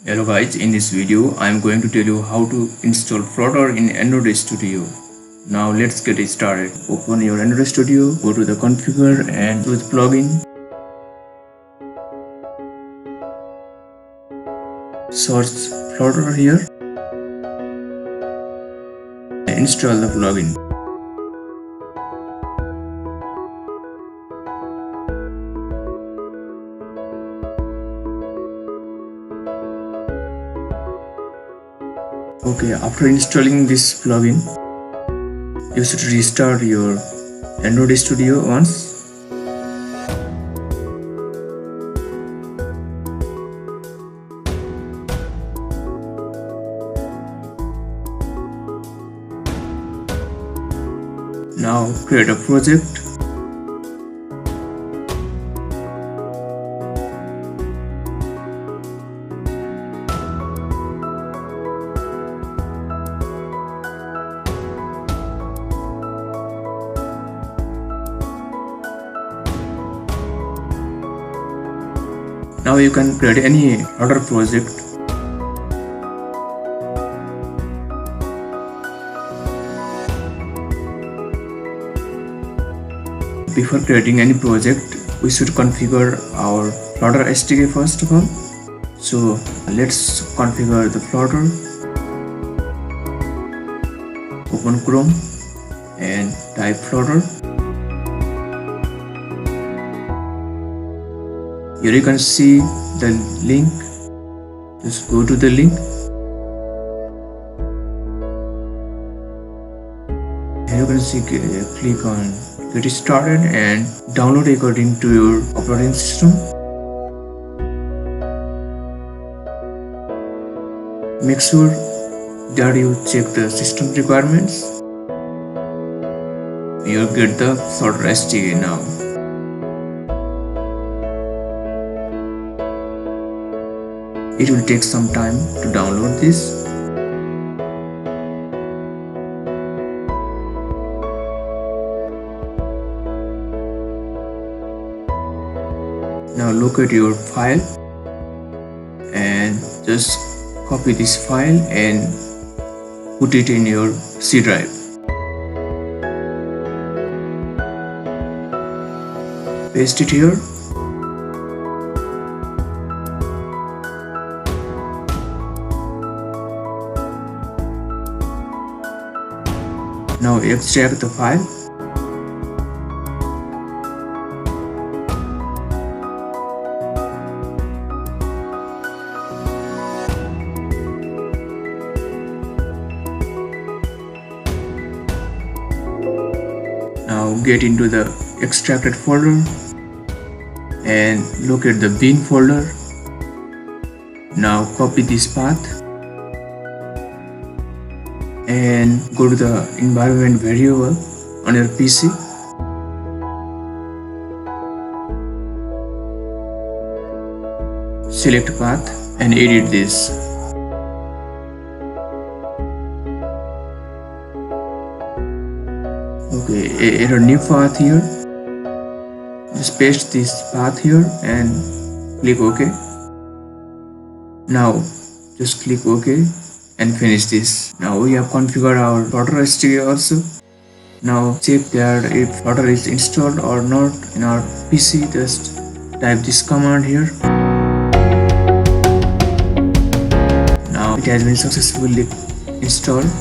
Hello guys, in this video I am going to tell you how to install Flutter in Android Studio. Now let's get it started. Open your Android Studio, go to the configure and choose plugin. Search Flutter here. Install the plugin. Okay, after installing this plugin, you should restart your Android Studio once. Now create a project. Now you can create any other project. Before creating any project, we should configure our Flutter SDK first of all. So let's configure the Flutter. Open Chrome and type Flutter. Here you can see the link. Just go to the link. Here you can see, click on get started and download according to your operating system. Make sure that you check the system requirements. You'll get the Flutter SDK now. It will take some time to download this. Now locate your file and just copy this file and put it in your C drive. Paste it here. Now extract the file. Now get into the extracted folder and locate the bin folder. Now copy this path and go to the environment variable on your PC. Select path and edit this. Okay, add a new path here. Just paste this path here and click OK. Now just click OK and finish this. Now we have configured our Flutter SDK also. Now check that if Flutter is installed or not in our PC. Just type this command here. Now it has been successfully installed.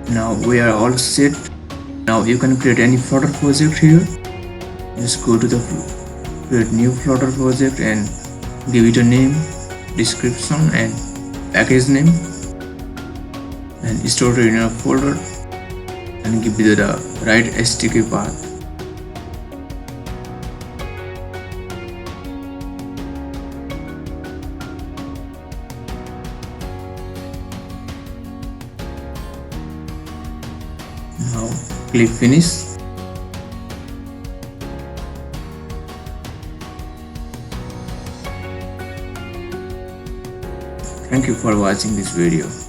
Now we are all set. Now you can create any Flutter project here. Just go to the create new Flutter project and give it a name, description and package name, and store it in a folder and give it the right SDK path. Now click finish. Thank you for watching this video.